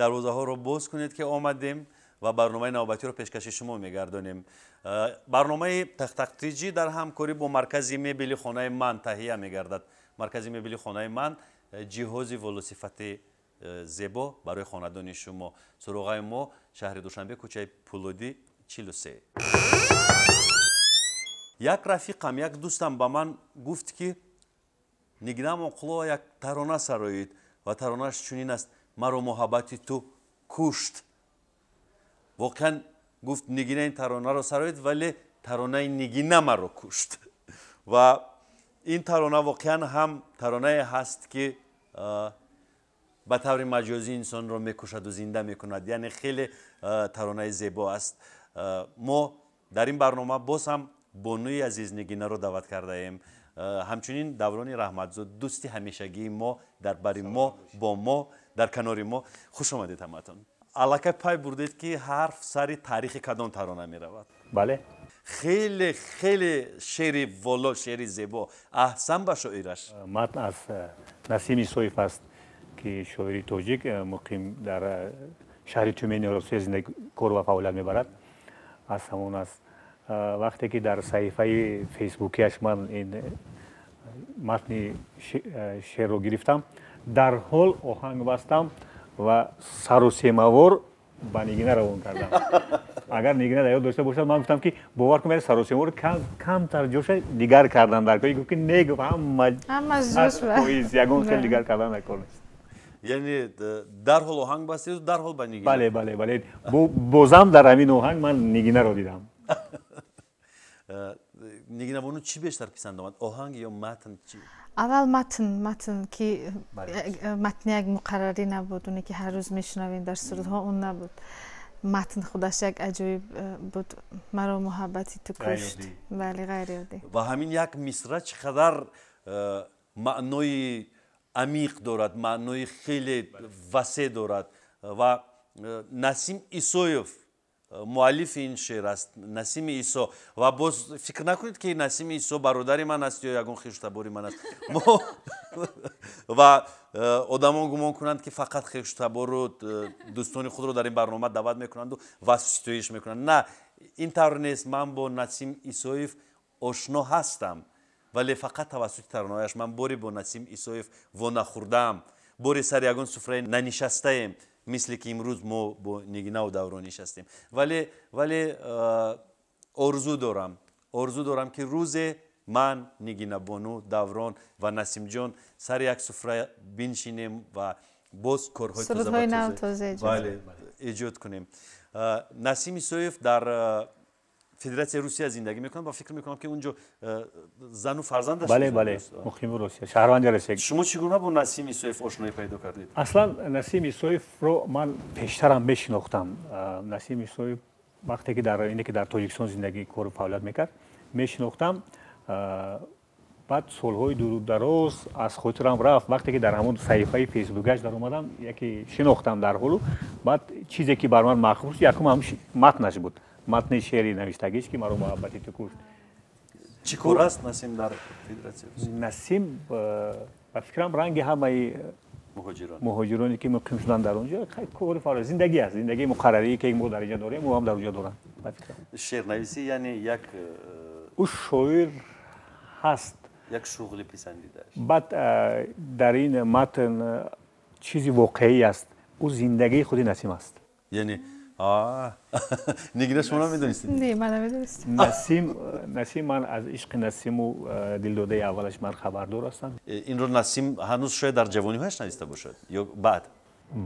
دروازه ها رو باز کنید که آمدیم و برنامه نوبتی رو پیشکش شما میگردانیم. برنامه تخت‌تیجی در همکاری با مرکز مبل خانه من تهیه میگردد. مرکز مبل خانه من جهاز ولوصفت زیبا برای خانه‌دانی شما. سراغ ما شهر دوشنبه کوچه پولودی 43. یک رفیقم، یک دوستم با من گفت که نگینم اقلا یک ترانه سرایید و ترانهش چنین است: مرا محبت تو کشت. واقعا گفت نگینه این ترانه رو سرایید ولی ترانه نگینه مرا کشت. و این ترانه واقعا هم ترانه هست که به طور مجازی انسان رو میکشد و زنده میکند. یعنی خیلی ترانه زیبا است. ما در این برنامه باز هم بانوی عزیز نگینه رو دعوت کرده ایم. همچنین دوران رحمتزاد دوستی همیشگی ما در بری ما با ما در کنار ما. خوش آمدید همتون. علاقه پای بردید که حرف سری تاریخ کدام ترانه می رود؟ بله. خیلی خیلی شعر والا، شعر زیبا. احسن به شاعرش. متن از نسیم ایسویف است که شاعری تاجیک مقیم در شهر تیومنی روسیه زندگی کار و فعالیت میبرد. از همون است. وقتی که در صفحه فیسبوکیش من این متن شعر رو گرفتم، در حال آهنگ بستم و سر و سیموار با نگینه روان کردم. اگر نگینه در یاد داشته باشد من گفتم که باور کنید سر و سیموار کم تر جوش دیگر کردن در کاری که نگفت هم از پویز یگون خیلی دیگر کردن در کار نیست. یعنی در حال آهنگ بستید و در حال با نگینه؟ بله بله بله. بازم در همین آهنگ من نگینه رو دیدم. نگینه بانو چی بیشتر پسند آمد؟ آهنگ یا متن چی؟ اول متن که متن یک مقرری نبود، اونی که هر روز میشنویم در سرودها اون نبود. متن خودش یک عجیب بود. مرا محبتی تو کشت. بله غیر عادی. و همین یک مصرع چقدر معنای عمیق دارد، معنای خیلی وسیع دارد. و نسیم ایسویف مؤلف این شعر است، نسیم ایسو. و باز فکر نکنید که نسیم ایسو برادر من است یا یگان خویشتباری من است. و آدمان گمان کنند که فقط خویشتبار و دوستان خود رو در این برنامه دعوت میکنند و وصفش میکنند. نه، این طور نیست. من با نسیم ایسویف آشنا هستم ولی فقط توسط ترانه‌هایش. من باری با نسیم ایسویف و نخوردم، باری سر یگان سفره ننشسته ایم مثل که امروز ما با نگینه و دوران نشستیم. ولی آرزو دارم که روز من، نگینه بانو، دوران و نسیم جان سر یک سفره بنشینیم و باز کارهای تازه ایجاد کنیم. نسیم ایسویف در فدراسیون روسیه زندگی میکنم و فکر میکنم که اونجا زن و فرزندش. بله مقیم روسیه، شهروند روسیه. شما چگونه با نسیم ایسویف آشنایی پیدا کردید؟ اصلا نسیم ایسویف رو من پیشترم میشناختم. نسیم ایسویف وقتی که در تاجیکستان زندگی کار و فعالیت میکرد میشناختم. بعد سالهای دور دراز از خاطرم رفت وقتی که در همون صفحه فیسبوکش در اومدم یکی شناختم در حالو. بعد چیزی که بر من مخصوص یکم هم متنش بود، متن شعری نوشتگیش که مرا محبتی تو کشت. چی کار است نسیم در فدراسیون؟ نسیم با فکرم رنگ همه مهاجرانی که مقیم شدن در اونجا کار فعال زندگی است، زندگی مقرری که ما در اینجا داریم و هم در اونجا دارن. شعر نویسی یعنی یک او شاعر هست، یک شغل پسندیده است. بعد در این متن چیزی واقعی است، او زندگی خودی نسیم است. یعنی نگینه شما نمیدونستید؟ نه من نمیدونستم. نسیم من از عشق نسیم و دلداده اولش من خبردار هستم. این رو نسیم هنوز شاید در جوانی‌هاش نوشته باشد یا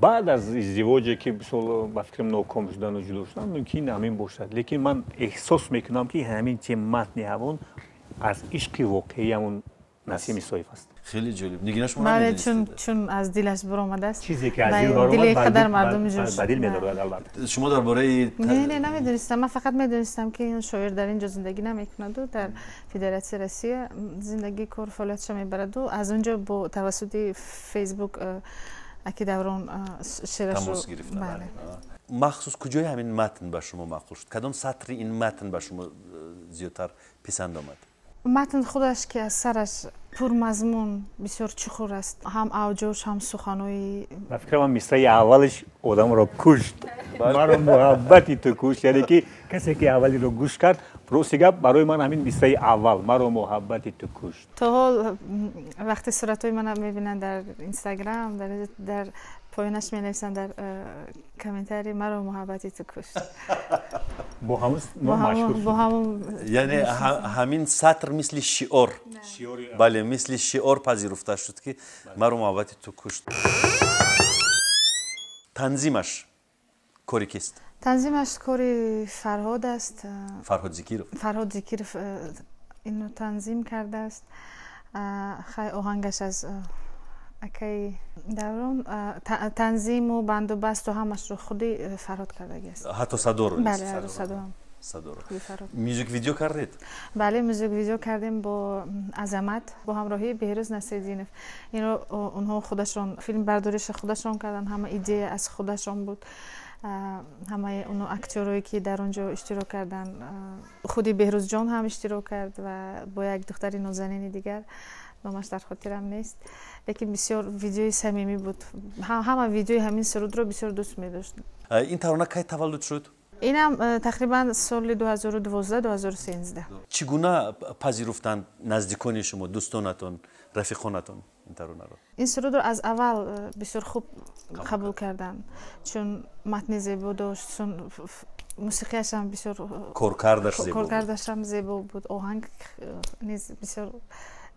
بعد از ازدواجی که با فکرم ناکام شدن و جدا شدن ممکن همین باشد، لیکن من احساس میکنم که همین چه متن همون از عشق واقعی همون نسیم ایسویف است. خیلی جالب. نگینه شما نمیدونستید؟ چون از دلش برآمده است. چیزی که از دل خدر مردم جور بدیل می‌دارد. البته شما درباره نه نمیدونستم. من فقط میدونستم که این شاعر در اینجا زندگی نمیکند و در فدراسیون روسیه زندگی کار فعالیتش میبرد و از اونجا با توسط فیسبوک اکی دوران شعرش رو بله. مخصوص کجای همین متن به شما معقول شد؟ کدام سطر این متن به شما زیادتر پسند آمد؟ متن خودش که از سرش پرمضمون بسیار چخور است هم اوجاش هم سخنوی من فکر کنم میسای اولش آدم رو کشت مرا محبتی تو کشت یعنی که کسی که اولی رو گوش کرد پروسی گپ برای من همین میسای اول مرا محبتی تو کشت تا حال وقتی صورتای من میبینن در اینستاگرام در پایانش می در کامنتاری مرا محبتی تو کشت با همون مشهور یعنی همین سطر مثل شعار بله مثل شعار پذیرفته شد که مرا محبتی تو کشت. تنظیمش کاری کیست؟ تنظیمش کاری فرهاد است. فرهاد زکیرов اینو تنظیم کرده است. خیلی آهنگش از اکی دوران تنظیم و بندوبست و همش رو خودی فرهاد کرده است. حتی صدا رو؟ بله صدا رو. موزیک ویدیو کردید؟ بله موزیک ویدیو کردیم با عظمت با همراهی بهروز نصیرالدینov. اینو اونها خودشون فیلم برداریش خودشون کردن، همه ایده از خودشون بود. همه اونو اکتورایی که در اونجا اشتراک کردن خودی بهروز جان هم اشتراک کرد و با یک دختری نازنین دیگر نامش در خاطرم نیست، لیکن بسیار ویدیوی صمیمی بود. همه ویدیوی همین سرود رو بسیار دوست می داشت. این ترانه کی تولد شد؟ اینم تقریبا سال 2012-2013. چگونه پذیرفتند نزدیکان شما، دوستانتون، رفیقانتون این ترانه رو؟ این سرود رو از اول بسیار خوب قبول کردن، چون متن زیبا داشت، چون موسیقیش هم بسیار کارکردش هم زیبا بود، آهنگ نیز بسیار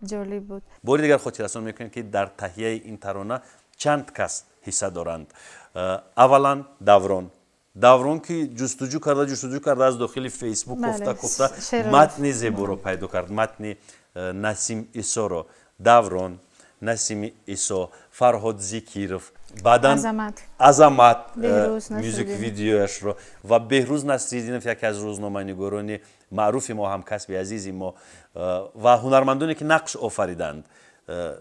جالب بود. باری دیگر خاطررسانی میکنیم که در تهیه این ترانه چند کس حصه دارند. اولا دوران که جستجو کرده از داخل فیسبوک گفته متن زیبا رو پیدا کرد، متن نسیم عیسی رو. دوران، نسیم عیسی، فرهاد زکیرov، بعداً عظمت موزیک ویدیوش رو و بهروز نصیرالدینov یکی از روزنامه‌نگاران معروف ما، هم کسب عزیزی ما و هنرمندانی که نقش آفریدند،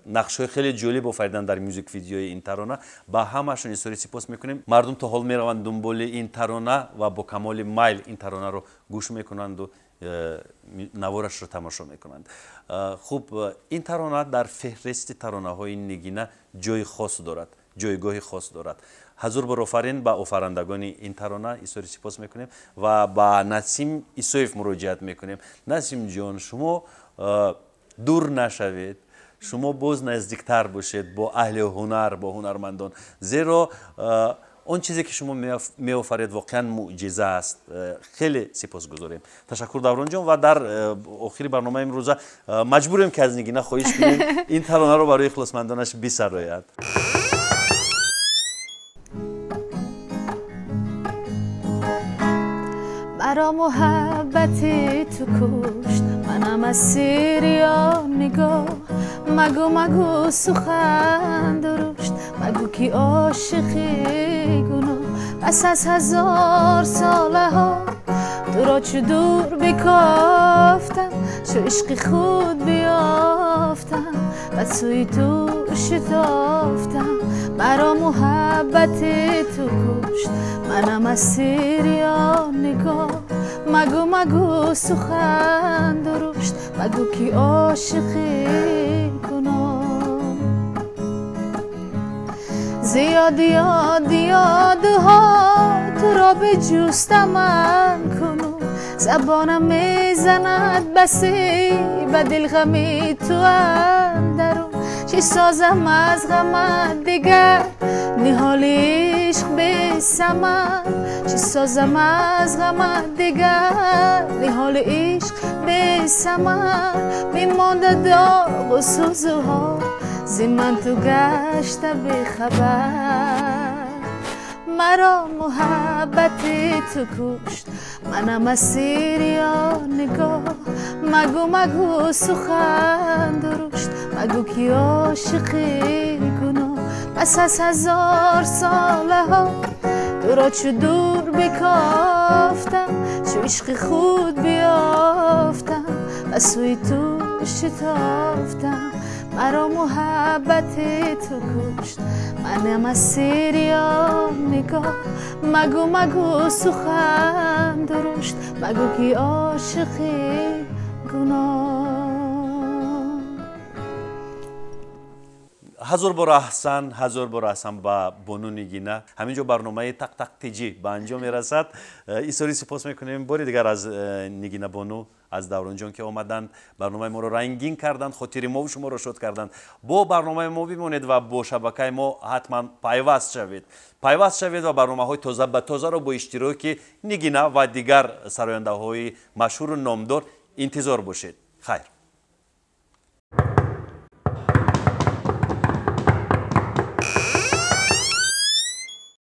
نقش‌های خیلی جالب آفریدند در موزیک ویدیوی این ترانه. با همشون استوری سپاس میکنیم. مردم تا حال میروند دنبال این ترانه و با کمال میل این ترانه رو گوش میکنند و نوارش رو تماشا میکنند. خوب، این ترانه در فهرست ترانه‌های نگینه جای خاص دارد، جایگاه خاص دارد. حضور بر آفرین با آفرندگان این ترانه استوری سپاس میکنیم و با نسیم عیسایف مراجعت میکنیم. نسیم جان، شما دور نشوید، شما باز نزدیکتر باشید با اهل هنر، با هنرمندان، زیرا اون چیزی که شما میآفرید واقعا معجزه است. خیلی سپاسگزاریم. تشکر دوران جان. و در آخر برنامه امروز مجبوریم که از نگینه خواهش کنیم این ترانه رو برای اخلاصمندانش بسراید. مرا محبتی تو کشت، منم اسیر یا نگاه. مگو سخن درشت، مگو کی عاشقی گناه. پس از 1000 ساله ها تو را چو دور بکافتم، چو عشق خود بیافتم و سوی تو شتافتم. مرا محبتی تو کشت، منم اسیر یا نگاه. مگو سخن درشت، مگو کی عاشقی کنم. زیاد ها تو را به جوست من کنم. زبانم میزند بسی به دل غمی تو اندرون. چی سازم از غم دیگر نهال عشق به ثمر. چی سازم از غم دیگر نهال عشق به ثمر. میمانده داغ و سوزها ز من تو گشته به خبر. مرا محبتی تو کشت، منم اسیر یا نگاه. مگو سخن درشت، مگو کی عاشقی گناه. پس از 1000 ساله ها تو را چو دور بکافتم، چو عشق خود بیافتم و سوی تو شتافتم. مرا محبتی تو کشت، منم اسیر یا نگاه. مگو سخن درشت، مگو کی عاشقی گناه. ҳазор бор аҳсан ба бону нигина. ҳаминҷо барномаи тақтақтиҷӣ ба анҷом мерасад. изҳори сипос мекунем бори дигар аз нигина бону, аз давронҷон ки омаданд, барномаи моро рангин карданд, хотири мову шуморо шод карданд. бо барномаи мо бимонед ва бо шабакаи мо ҳатман пайваст шавед ва барномаҳои тоза ба тозаро бо иштироки нигина ва дигар сарояндаҳои машҳуру номдор интизор бошед. хайр.